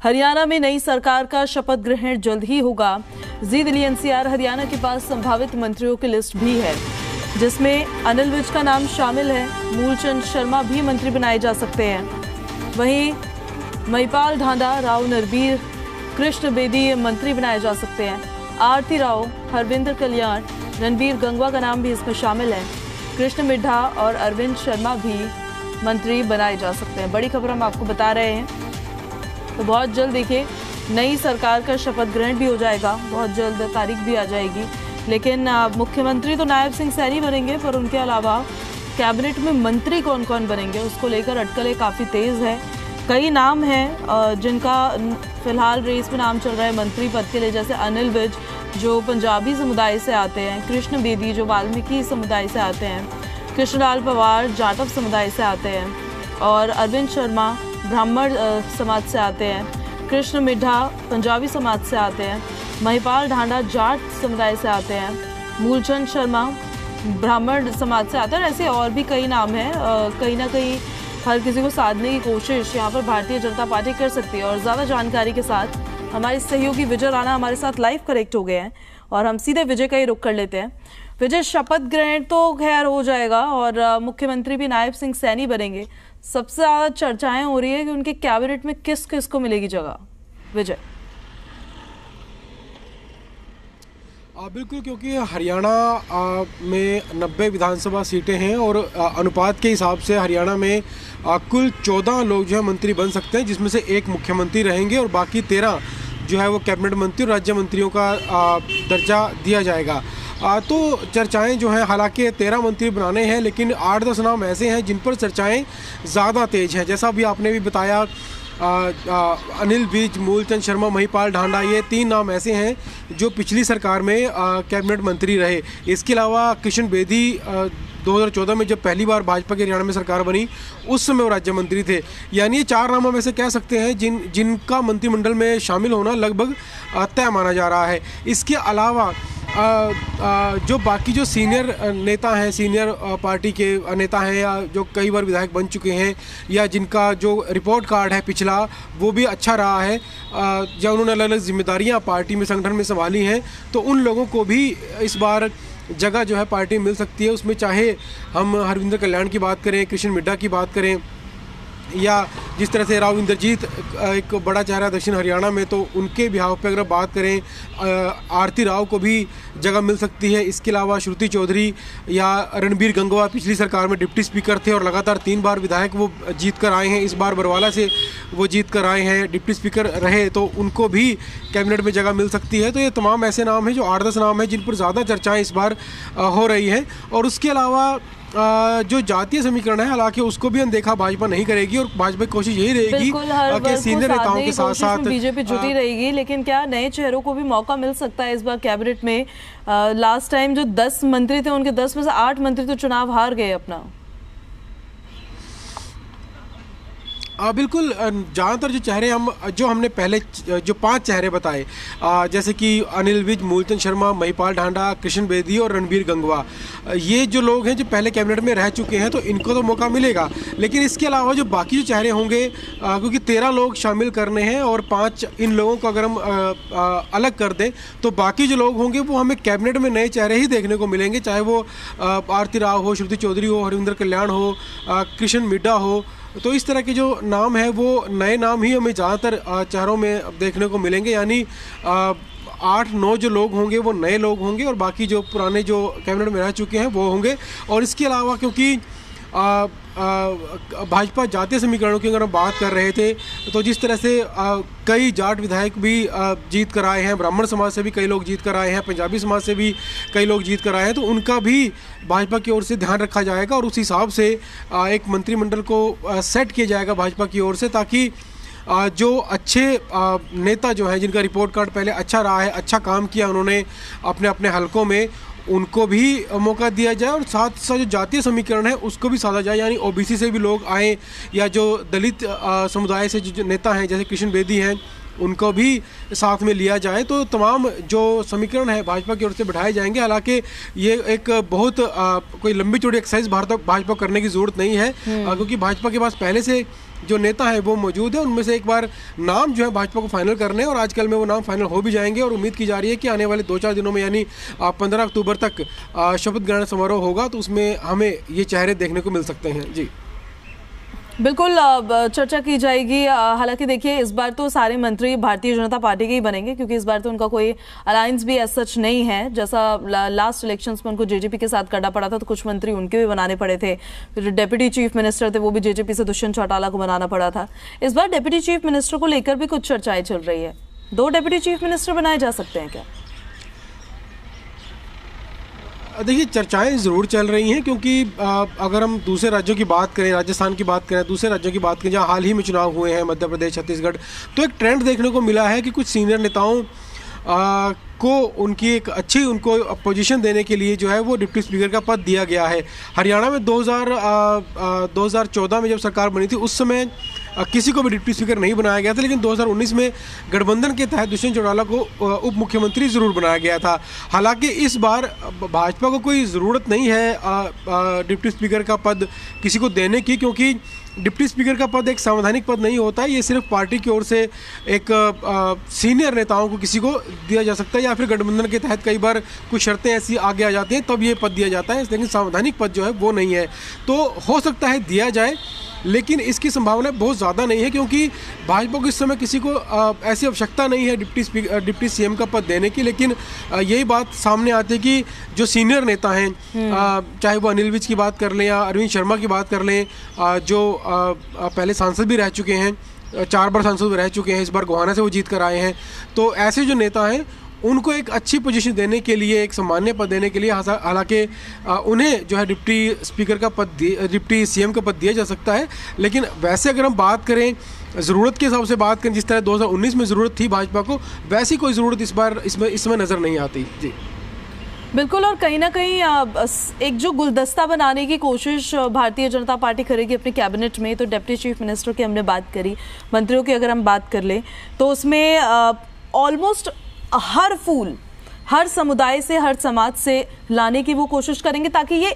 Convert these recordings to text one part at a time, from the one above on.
हरियाणा में नई सरकार का शपथ ग्रहण जल्द ही होगा। जी दिल्ली एनसीआर हरियाणा के पास संभावित मंत्रियों की लिस्ट भी है, जिसमें अनिल विज का नाम शामिल है। मूलचंद शर्मा भी मंत्री बनाए जा सकते हैं। वहीं महिपाल ढांडा, राव नरबीर, कृष्ण बेदी मंत्री बनाए जा सकते हैं। आरती राव, हरविंदर कल्याण, रणबीर गंगवा का नाम भी इसमें शामिल है। कृष्ण मिड्ढा और अरविंद शर्मा भी मंत्री बनाए जा सकते हैं। बड़ी खबर हम आपको बता रहे हैं। तो बहुत जल्द देखिए नई सरकार का शपथ ग्रहण भी हो जाएगा, बहुत जल्द तारीख भी आ जाएगी। लेकिन मुख्यमंत्री तो नायब सिंह सैनी बनेंगे, पर उनके अलावा कैबिनेट में मंत्री कौन कौन बनेंगे उसको लेकर अटकलें काफ़ी तेज़ है। कई नाम हैं जिनका फिलहाल रेस में नाम चल रहा है मंत्री पद के लिए, जैसे अनिल विज जो पंजाबी समुदाय से आते हैं, कृष्ण बेदी जो वाल्मीकि समुदाय से आते हैं, कृष्णलाल पवार जाटव समुदाय से आते हैं, और अरविंद शर्मा ब्राह्मण समाज से आते हैं, कृष्ण मिड्ढा पंजाबी समाज से आते हैं, महिपाल ढांडा जाट समुदाय से आते हैं, मूलचंद शर्मा ब्राह्मण समाज से आते हैं। ऐसे और भी कई नाम हैं। कहीं ना कहीं हर किसी को साधने की कोशिश यहाँ पर भारतीय जनता पार्टी कर सकती है। और ज़्यादा जानकारी के साथ हमारे सहयोगी विजय राणा हमारे साथ लाइव कनेक्ट हो गए हैं और हम सीधे विजय का ही रुख कर लेते हैं। विजय, शपथ ग्रहण तो खैर हो जाएगा और मुख्यमंत्री भी नायब सिंह सैनी बनेंगे। सबसे ज़्यादा चर्चाएं हो रही है कि उनके कैबिनेट में किस किस को मिलेगी जगह। विजय। बिल्कुल, क्योंकि हरियाणा में 90 विधानसभा सीटें हैं और अनुपात के हिसाब से हरियाणा में कुल 14 लोग जो है मंत्री बन सकते हैं, जिसमें से एक मुख्यमंत्री रहेंगे और बाकी 13 जो है वो कैबिनेट मंत्री और राज्य मंत्रियों का दर्जा दिया जाएगा। तो चर्चाएं जो हैं, हालांकि 13 मंत्री बनाने हैं, लेकिन 8-10 नाम ऐसे हैं जिन पर चर्चाएं ज़्यादा तेज़ हैं। जैसा अभी आपने भी बताया, अनिल विज, मूलचंद शर्मा, महिपाल ढांडा, ये 3 नाम ऐसे हैं जो पिछली सरकार में कैबिनेट मंत्री रहे। इसके अलावा कृष्ण बेदी 2014 में जब पहली बार भाजपा की हरियाणा में सरकार बनी उस समय वो राज्य मंत्री थे। यानी ये 4 नाम हम ऐसे कह सकते हैं जिनका मंत्रिमंडल में शामिल होना लगभग तय माना जा रहा है। इसके अलावा जो बाकी जो सीनियर नेता हैं, सीनियर पार्टी के नेता हैं, या जो कई बार विधायक बन चुके हैं, या जिनका जो रिपोर्ट कार्ड है पिछला वो भी अच्छा रहा है, या उन्होंने अलग अलग जिम्मेदारियां पार्टी में, संगठन में संभाली हैं, तो उन लोगों को भी इस बार जगह जो है पार्टी में मिल सकती है। उसमें चाहे हम हरविंदर कल्याण की बात करें, कृष्ण मिड्ढा की बात करें, या जिस तरह से राव इंद्रजीत एक बड़ा चेहरा दक्षिण हरियाणा में, तो उनके बिहाव पे अगर बात करें, आरती राव को भी जगह मिल सकती है। इसके अलावा श्रुति चौधरी या रणबीर गंगवा पिछली सरकार में डिप्टी स्पीकर थे और लगातार 3 बार विधायक वो जीत कर आए हैं। इस बार बरवाला से वो जीत कर आए हैं, डिप्टी स्पीकर रहे, तो उनको भी कैबिनेट में जगह मिल सकती है। तो ये तमाम ऐसे नाम हैं, जो 8-10 नाम हैं जिन पर ज़्यादा चर्चाएँ इस बार हो रही हैं। और उसके अलावा जो जातीय समीकरण है, हालांकि उसको भी अनदेखा भाजपा नहीं करेगी और भाजपा की कोशिश यही रहेगी कि सीनियर नेताओं के साथ साथ बीजेपी जुटी रहेगी। लेकिन क्या नए चेहरों को भी मौका मिल सकता है इस बार कैबिनेट में? लास्ट टाइम जो 10 मंत्री थे उनके 10 में से 8 मंत्री तो चुनाव हार गए अपना। बिल्कुल, ज़्यादातर जो चेहरे हमने पहले जो 5 चेहरे बताए, जैसे कि अनिल विज, मूलचंद शर्मा, महिपाल ढांडा, कृष्ण बेदी और रणबीर गंगवा, ये जो लोग हैं जो पहले कैबिनेट में रह चुके हैं, तो इनको तो मौका मिलेगा। लेकिन इसके अलावा जो बाकी जो चेहरे होंगे, क्योंकि 13 लोग शामिल करने हैं और 5 इन लोगों को अगर हम अलग कर दें, तो बाकी जो लोग होंगे वो हमें कैबिनेट में नए चेहरे ही देखने को मिलेंगे, चाहे वो आरती राव हो, श्रुति चौधरी हो, हरविंदर कल्याण हो, कृष्ण मिड्ढा हो। तो इस तरह के जो नाम है वो नए नाम ही हमें ज़्यादातर चेहरों में देखने को मिलेंगे। यानी 8-9 जो लोग होंगे वो नए लोग होंगे और बाकी जो पुराने जो कैबिनेट में रह चुके हैं वो होंगे। और इसके अलावा क्योंकि भाजपा जातीय समीकरणों की अगर हम बात कर रहे थे, तो जिस तरह से कई जाट विधायक भी जीत कर आए हैं, ब्राह्मण समाज से भी कई लोग जीत कर आए हैं, पंजाबी समाज से भी कई लोग जीत कर आए हैं, तो उनका भी भाजपा की ओर से ध्यान रखा जाएगा और उस हिसाब से एक मंत्रिमंडल को सेट किया जाएगा भाजपा की ओर से, ताकि जो अच्छे नेता जो हैं, जिनका रिपोर्ट कार्ड पहले अच्छा रहा है, अच्छा काम किया उन्होंने अपने अपने हलकों में, उनको भी मौका दिया जाए और साथ साथ जो जातीय समीकरण है उसको भी साधा जाए। यानी ओबीसी से भी लोग आएँ, या जो दलित समुदाय से जो नेता हैं जैसे कृष्ण बेदी हैं, उनको भी साथ में लिया जाए तो तमाम जो समीकरण है भाजपा की ओर से बढ़ाए जाएंगे। हालांकि ये एक बहुत कोई लंबी चौड़ी एक्सरसाइज भाजपा करने की ज़रूरत नहीं है, क्योंकि भाजपा के पास पहले से जो नेता है वो मौजूद है। उनमें से एक बार नाम जो है भाजपा को फाइनल करने और आजकल में वो नाम फाइनल हो भी जाएंगे और उम्मीद की जा रही है कि आने वाले 2-4 दिनों में यानी 15 अक्टूबर तक शपथ ग्रहण समारोह होगा, तो उसमें हमें ये चेहरे देखने को मिल सकते हैं। जी बिल्कुल चर्चा की जाएगी। हालांकि देखिए इस बार तो सारे मंत्री भारतीय जनता पार्टी के ही बनेंगे, क्योंकि इस बार तो उनका कोई अलायंस भी एज सच नहीं है। जैसा लास्ट इलेक्शंस में उनको जेजेपी के साथ करना पड़ा था तो कुछ मंत्री उनके भी बनाने पड़े थे। फिर डिप्टी चीफ मिनिस्टर थे वो भी जेजेपी से दुष्यंत चौटाला को बनाना पड़ा था। इस बार डिप्टी चीफ मिनिस्टर को लेकर भी कुछ चर्चाएं चल रही है। 2 डिप्टी चीफ मिनिस्टर बनाए जा सकते हैं क्या? देखिए चर्चाएं ज़रूर चल रही हैं, क्योंकि अगर हम दूसरे राज्यों की बात करें, राजस्थान की बात करें, दूसरे राज्यों की बात करें जहां हाल ही में चुनाव हुए हैं, मध्य प्रदेश, छत्तीसगढ़, तो एक ट्रेंड देखने को मिला है कि कुछ सीनियर नेताओं को उनकी एक अच्छी उनको पोजीशन देने के लिए जो है वो डिप्टी स्पीकर का पद दिया गया है। हरियाणा में 2014 में जब सरकार बनी थी उस समय किसी को भी डिप्टी स्पीकर नहीं बनाया गया था, लेकिन 2019 में गठबंधन के तहत दुष्यंत चौटाला को उप मुख्यमंत्री ज़रूर बनाया गया था। हालांकि इस बार भाजपा को कोई ज़रूरत नहीं है डिप्टी स्पीकर का पद किसी को देने की, क्योंकि डिप्टी स्पीकर का पद एक संवैधानिक पद नहीं होता है। ये सिर्फ पार्टी की ओर से एक सीनियर नेताओं को किसी को दिया जा सकता है, या फिर गठबंधन के तहत कई बार कुछ शर्तें ऐसी आगे आ जाती हैं तब ये पद दिया जाता है, लेकिन संवैधानिक पद जो है वो नहीं है। तो हो सकता है दिया जाए, लेकिन इसकी संभावना बहुत ज़्यादा नहीं है, क्योंकि भाजपा को इस समय किसी को ऐसी आवश्यकता नहीं है डिप्टी सीएम का पद देने की। लेकिन यही बात सामने आती है कि जो सीनियर नेता हैं, चाहे वो अनिल विज की बात कर लें या अरविंद शर्मा की बात कर लें, जो पहले सांसद भी रह चुके हैं, 4 बार सांसद रह चुके हैं, इस बार गोहाना से वो जीत कर आए हैं, तो ऐसे जो नेता हैं उनको एक अच्छी पोजीशन देने के लिए, एक सामान्य पद देने के लिए, हालांकि उन्हें जो है डिप्टी स्पीकर का पद, डिप्टी सीएम का पद दिया जा सकता है। लेकिन वैसे अगर हम बात करें, ज़रूरत के हिसाब से बात करें, जिस तरह 2019 में ज़रूरत थी भाजपा को, वैसी कोई ज़रूरत इस बार इसमें नज़र नहीं आती। जी बिल्कुल, और कहीं ना कहीं एक जो गुलदस्ता बनाने की कोशिश भारतीय जनता पार्टी करेगी अपने कैबिनेट में, तो डिप्टी चीफ मिनिस्टर की हमने बात करी, मंत्रियों की अगर हम बात कर लें तो उसमें ऑलमोस्ट हर फूल, हर समुदाय से, हर समाज से लाने की वो कोशिश करेंगे, ताकि ये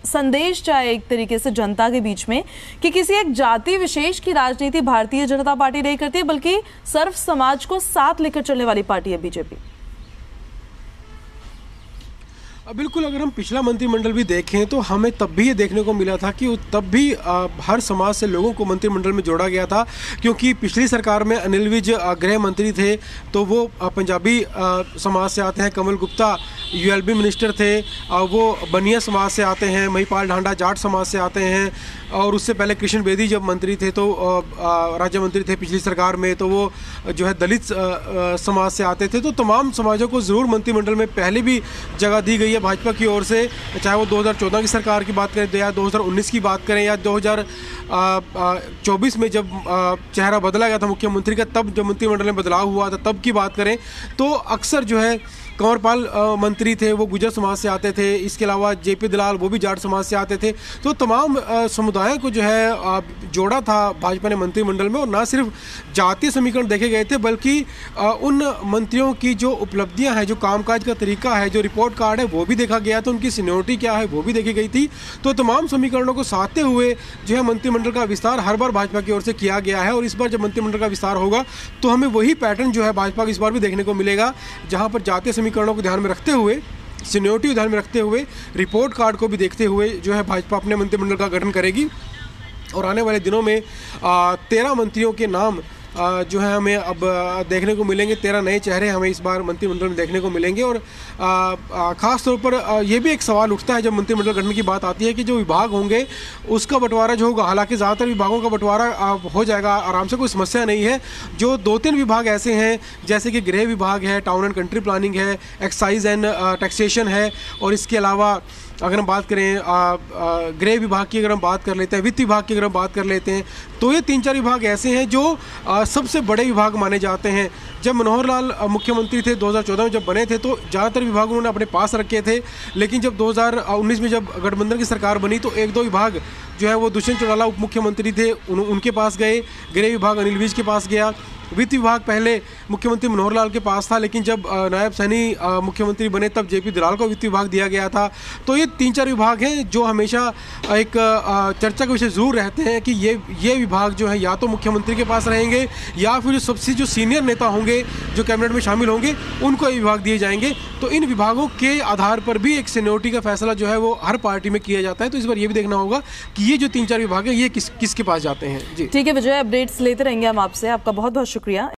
संदेश जाए एक तरीके से जनता के बीच में कि किसी एक जाति विशेष की राजनीति भारतीय जनता पार्टी नहीं करती है, बल्कि सर्व समाज को साथ लेकर चलने वाली पार्टी है बीजेपी। बिल्कुल, अगर हम पिछला मंत्रिमंडल भी देखें तो हमें तब भी ये देखने को मिला था कि तब भी हर समाज से लोगों को मंत्रिमंडल में जोड़ा गया था, क्योंकि पिछली सरकार में अनिल विज गृह मंत्री थे तो वो पंजाबी समाज से आते हैं, कमल गुप्ता यूएलबी मिनिस्टर थे, वो बनिया समाज से आते हैं, महिपाल ढांडा जाट समाज से आते हैं, और उससे पहले कृष्ण बेदी जब मंत्री थे तो राज्य मंत्री थे पिछली सरकार में, तो वो जो है दलित समाज से आते थे। तो तमाम समाजों को ज़रूर मंत्रिमंडल में पहले भी जगह दी गई है भाजपा की ओर से, चाहे वो 2014 की सरकार की बात करें या 2019 की बात करें या 2024 में जब चेहरा बदला गया था मुख्यमंत्री का, तब जब मंत्रिमंडल में बदलाव हुआ था तब की बात करें तो अक्सर जो है कंवरपाल मंत्री थे वो गुजर समाज से आते थे, इसके अलावा जेपी दलाल वो भी जाट समाज से आते थे। तो तमाम समुदायों को जो है जोड़ा था भाजपा ने मंत्रिमंडल में, और ना सिर्फ जातीय समीकरण देखे गए थे बल्कि उन मंत्रियों की जो उपलब्धियां हैं, जो कामकाज का तरीका है, जो रिपोर्ट कार्ड है वो भी देखा गया था, उनकी सीनियरिटी क्या है वो भी देखी गई थी। तो तमाम समीकरणों को साधते हुए जो है मंत्रिमंडल का विस्तार हर बार भाजपा की ओर से किया गया है, और इस बार जब मंत्रिमंडल का विस्तार होगा तो हमें वही पैटर्न जो है भाजपा को इस बार भी देखने को मिलेगा, जहाँ पर जातीय समीकरणों को ध्यान में रखते हुए, सीनियरिटी को ध्यान में रखते हुए, रिपोर्ट कार्ड को भी देखते हुए जो है भाजपा अपने मंत्रिमंडल का गठन करेगी। और आने वाले दिनों में 13 मंत्रियों के नाम जो है हमें अब देखने को मिलेंगे, 13 नए चेहरे हमें इस बार मंत्रिमंडल में देखने को मिलेंगे। और ख़ास तौर पर ये भी एक सवाल उठता है जब मंत्रिमंडल गठन की बात आती है कि जो विभाग होंगे उसका बंटवारा जो होगा, हालांकि ज़्यादातर विभागों का बंटवारा हो जाएगा आराम से, कोई समस्या नहीं है। जो 2-3 विभाग ऐसे हैं जैसे कि गृह विभाग है, टाउन एंड कंट्री प्लानिंग है, एक्साइज एंड टैक्सेशन है, और इसके अलावा अगर हम बात करें गृह विभाग की, अगर हम बात कर लेते हैं, वित्त विभाग की अगर हम बात कर लेते हैं, तो ये 3-4 विभाग ऐसे हैं जो सबसे बड़े विभाग माने जाते हैं। जब मनोहर लाल मुख्यमंत्री थे 2014 में जब बने थे तो ज़्यादातर विभाग उन्होंने अपने पास रखे थे, लेकिन जब 2019 में जब गठबंधन की सरकार बनी तो 1-2 विभाग जो है वो दुष्यंत चौटाला उप मुख्यमंत्री थे उनके पास गए, गृह विभाग अनिल विज के पास गया, वित्त विभाग पहले मुख्यमंत्री मनोहर लाल के पास था, लेकिन जब नायब सैनी मुख्यमंत्री बने तब जेपी दलाल को वित्त विभाग दिया गया था। तो ये 3-4 विभाग हैं जो हमेशा एक चर्चा का विषय जरूर रहते हैं कि ये विभाग जो है या तो मुख्यमंत्री के पास रहेंगे या फिर सबसे जो सीनियर नेता होंगे जो कैबिनेट में शामिल होंगे उनको ये विभाग दिए जाएंगे। तो इन विभागों के आधार पर भी एक सीनियरिटी का फैसला जो है वो हर पार्टी में किया जाता है। तो इस बार ये भी देखना होगा कि ये जो 3-4 विभाग हैं ये किसके पास जाते हैं। जी ठीक है विजय, अपडेट्स लेते रहेंगे हम आपसे। आपका बहुत बहुत शुक्रिया।